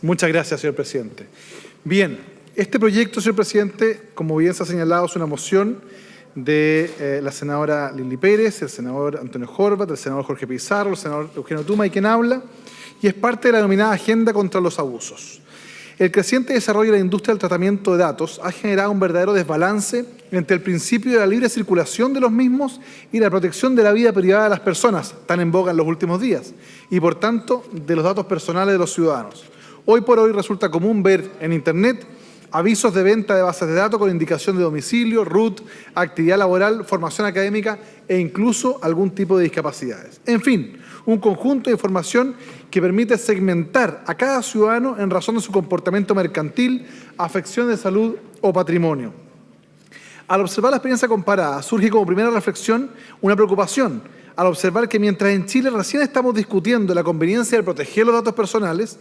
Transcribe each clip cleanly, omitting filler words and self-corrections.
Muchas gracias, señor presidente. Bien, este proyecto, señor presidente, como bien se ha señalado, es una moción de la senadora Lili Pérez, el senador Antonio Horvath, el senador Jorge Pizarro, el senador Eugenio Tuma y quien habla, y es parte de la denominada Agenda contra los Abusos. El creciente desarrollo de la industria del tratamiento de datos ha generado un verdadero desbalance entre el principio de la libre circulación de los mismos y la protección de la vida privada de las personas, tan en boga en los últimos días, y por tanto de los datos personales de los ciudadanos. Hoy por hoy resulta común ver en Internet avisos de venta de bases de datos con indicación de domicilio, RUT, actividad laboral, formación académica e incluso algún tipo de discapacidades. En fin, un conjunto de información que permite segmentar a cada ciudadano en razón de su comportamiento mercantil, afección de salud o patrimonio. Al observar la experiencia comparada, surge como primera reflexión una preocupación al observar que mientras en Chile recién estamos discutiendo la conveniencia de proteger los datos personales,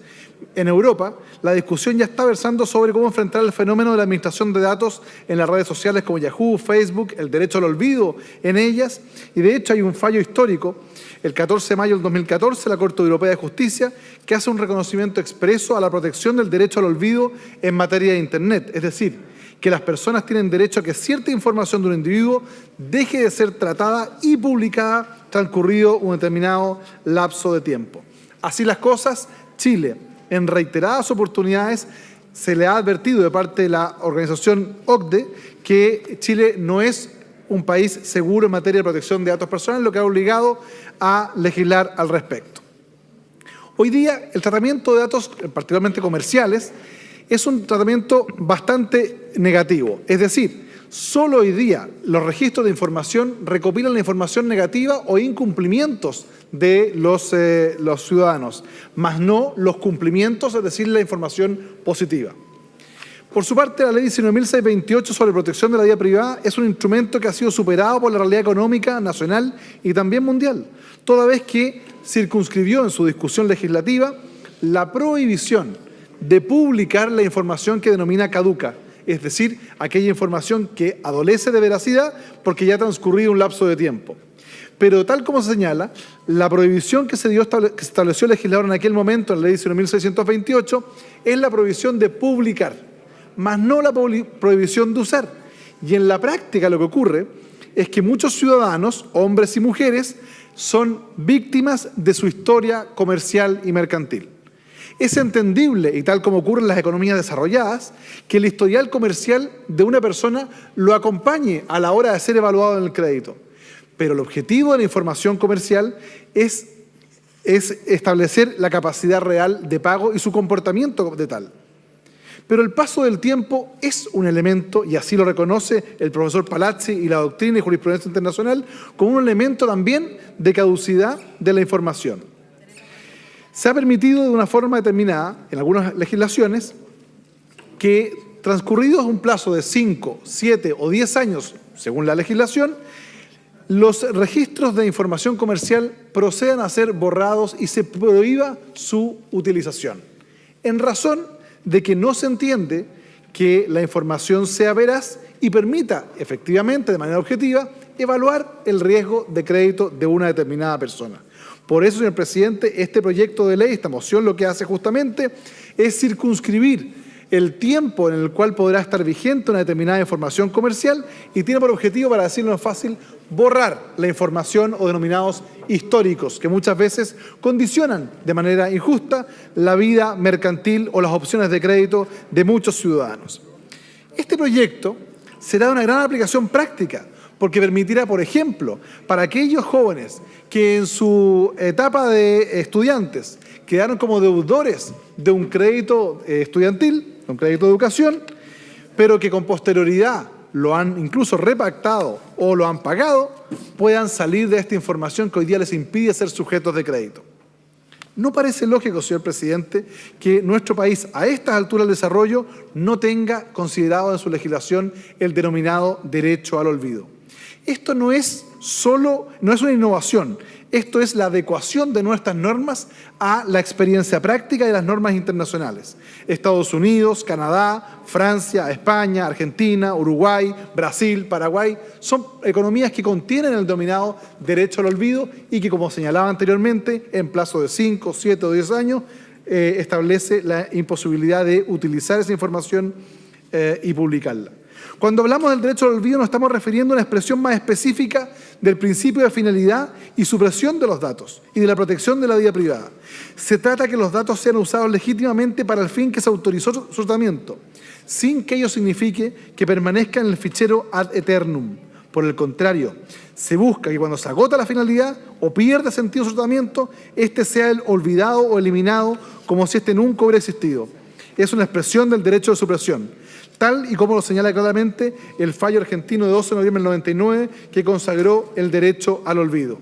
en Europa la discusión ya está versando sobre cómo enfrentar el fenómeno de la administración de datos en las redes sociales como Yahoo, Facebook, el derecho al olvido en ellas, y de hecho hay un fallo histórico, el 14 de mayo del 2014, la Corte Europea de Justicia, que hace un reconocimiento expreso a la protección del derecho al olvido en materia de Internet, es decir, que las personas tienen derecho a que cierta información de un individuo deje de ser tratada y publicada transcurrido un determinado lapso de tiempo. Así las cosas, Chile, en reiteradas oportunidades, se le ha advertido de parte de la organización OCDE que Chile no es un país seguro en materia de protección de datos personales, lo que ha obligado a legislar al respecto. Hoy día, el tratamiento de datos, particularmente comerciales, es un tratamiento bastante negativo. Es decir, solo hoy día los registros de información recopilan la información negativa o incumplimientos de los ciudadanos, más no los cumplimientos, es decir, la información positiva. Por su parte, la Ley 19.628 sobre protección de la vida privada es un instrumento que ha sido superado por la realidad económica nacional y también mundial, toda vez que circunscribió en su discusión legislativa la prohibición de publicar la información que denomina caduca, es decir, aquella información que adolece de veracidad porque ya ha transcurrido un lapso de tiempo. Pero tal como se señala, la prohibición que se estableció el legislador en aquel momento, en la Ley 19.628, es la prohibición de publicar, más no la prohibición de usar. Y en la práctica lo que ocurre es que muchos ciudadanos, hombres y mujeres, son víctimas de su historia comercial y mercantil. Es entendible, y tal como ocurre en las economías desarrolladas, que el historial comercial de una persona lo acompañe a la hora de ser evaluado en el crédito. Pero el objetivo de la información comercial es establecer la capacidad real de pago y su comportamiento de tal. Pero el paso del tiempo es un elemento, y así lo reconoce el profesor Palazzi y la doctrina y jurisprudencia internacional, como un elemento también de caducidad de la información. Se ha permitido de una forma determinada, en algunas legislaciones, que transcurridos un plazo de 5, 7 o 10 años, según la legislación, los registros de información comercial procedan a ser borrados y se prohíba su utilización, en razón de que no se entiende que la información sea veraz y permita, efectivamente, de manera objetiva, evaluar el riesgo de crédito de una determinada persona. Por eso, señor presidente, este proyecto de ley, esta moción, lo que hace justamente es circunscribir el tiempo en el cual podrá estar vigente una determinada información comercial y tiene por objetivo, para decirlo fácil, borrar la información o denominados históricos, que muchas veces condicionan de manera injusta la vida mercantil o las opciones de crédito de muchos ciudadanos. Este proyecto será de una gran aplicación práctica, porque permitirá, por ejemplo, para aquellos jóvenes que en su etapa de estudiantes quedaron como deudores de un crédito estudiantil, de un crédito de educación, pero que con posterioridad lo han incluso repactado o lo han pagado, puedan salir de esta información que hoy día les impide ser sujetos de crédito. ¿No parece lógico, señor presidente, que nuestro país a estas alturas del desarrollo no tenga considerado en su legislación el denominado derecho al olvido? Esto no es una innovación, esto es la adecuación de nuestras normas a la experiencia práctica de las normas internacionales. Estados Unidos, Canadá, Francia, España, Argentina, Uruguay, Brasil, Paraguay, son economías que contienen el denominado derecho al olvido y que, como señalaba anteriormente, en plazo de 5, 7 o 10 años, establece la imposibilidad de utilizar esa información y publicarla. Cuando hablamos del derecho al olvido nos estamos refiriendo a una expresión más específica del principio de finalidad y supresión de los datos y de la protección de la vida privada. Se trata de que los datos sean usados legítimamente para el fin que se autorizó su tratamiento, sin que ello signifique que permanezcan en el fichero ad eternum. Por el contrario, se busca que cuando se agota la finalidad o pierde sentido su tratamiento, éste sea olvidado o eliminado como si éste nunca hubiera existido. Es una expresión del derecho de supresión, tal y como lo señala claramente el fallo argentino de 12 de noviembre del 99 que consagró el derecho al olvido.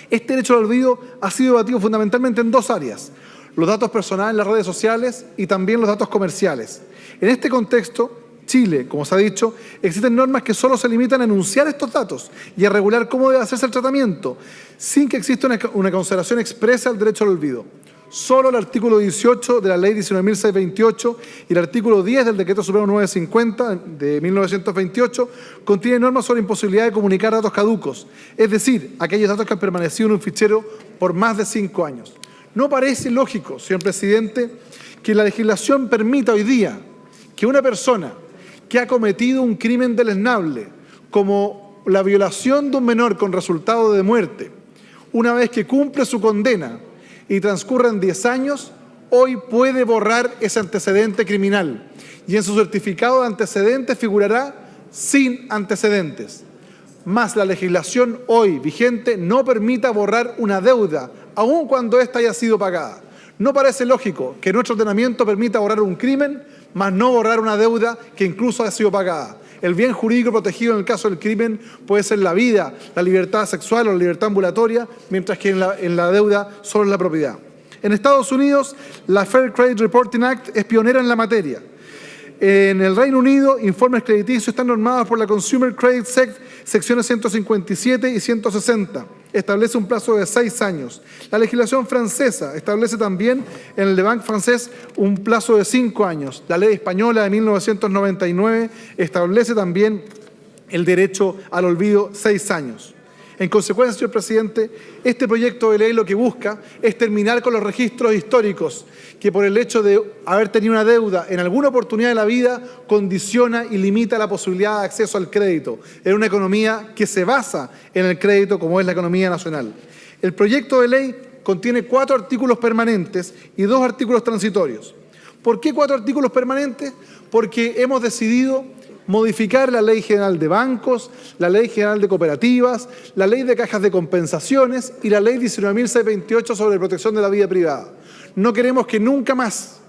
Este derecho al olvido ha sido debatido fundamentalmente en dos áreas: los datos personales en las redes sociales y también los datos comerciales. En este contexto, Chile, como se ha dicho, existen normas que solo se limitan a enunciar estos datos y a regular cómo debe hacerse el tratamiento, sin que exista una consideración expresa del derecho al olvido. Solo el artículo 18 de la Ley 19.628 y el artículo 10 del Decreto Supremo 950 de 1928 contienen normas sobre imposibilidad de comunicar datos caducos, es decir, aquellos datos que han permanecido en un fichero por más de 5 años. ¿No parece lógico, señor presidente, que la legislación permita hoy día que una persona que ha cometido un crimen deleznable, como la violación de un menor con resultado de muerte, una vez que cumple su condena y transcurran 10 años, hoy puede borrar ese antecedente criminal y en su certificado de antecedentes figurará sin antecedentes? Más la legislación hoy vigente no permita borrar una deuda, aun cuando ésta haya sido pagada. No parece lógico que nuestro ordenamiento permita borrar un crimen, más no borrar una deuda que incluso haya sido pagada. El bien jurídico protegido en el caso del crimen puede ser la vida, la libertad sexual o la libertad ambulatoria, mientras que en la deuda solo es la propiedad. En Estados Unidos, la Fair Credit Reporting Act es pionera en la materia. En el Reino Unido, informes crediticios están normados por la Consumer Credit Act, secciones 157 y 160. Establece un plazo de 6 años. La legislación francesa establece también en el Banque francés un plazo de 5 años. La ley española de 1999 establece también el derecho al olvido 6 años. En consecuencia, señor presidente, este proyecto de ley lo que busca es terminar con los registros históricos que por el hecho de haber tenido una deuda en alguna oportunidad de la vida condiciona y limita la posibilidad de acceso al crédito en una economía que se basa en el crédito como es la economía nacional. El proyecto de ley contiene 4 artículos permanentes y 2 artículos transitorios. ¿Por qué 4 artículos permanentes? Porque hemos decidido modificar la Ley General de Bancos, la Ley General de Cooperativas, la Ley de Cajas de Compensaciones y la Ley 19.628 sobre protección de la vida privada. No queremos que nunca más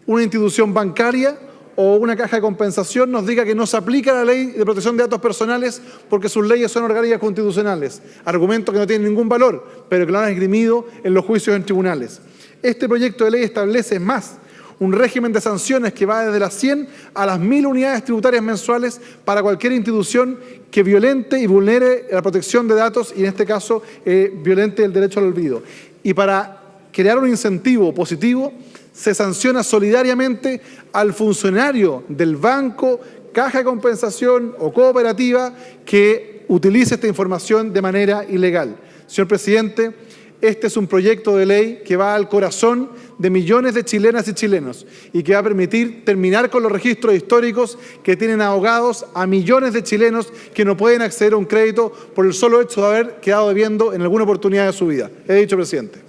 una institución bancaria o una caja de compensación nos diga que no se aplica la Ley de Protección de Datos Personales porque sus leyes son orgánicas constitucionales. Argumento que no tiene ningún valor, pero que lo han esgrimido en los juicios en tribunales. Este proyecto de ley establece más un régimen de sanciones que va desde las 100 a las 1000 unidades tributarias mensuales para cualquier institución que violente y vulnere la protección de datos y en este caso violente el derecho al olvido. Y para crear un incentivo positivo se sanciona solidariamente al funcionario del banco, caja de compensación o cooperativa que utilice esta información de manera ilegal. Señor presidente, este es un proyecto de ley que va al corazón de millones de chilenas y chilenos y que va a permitir terminar con los registros históricos que tienen ahogados a millones de chilenos que no pueden acceder a un crédito por el solo hecho de haber quedado debiendo en alguna oportunidad de su vida. He dicho, presidente.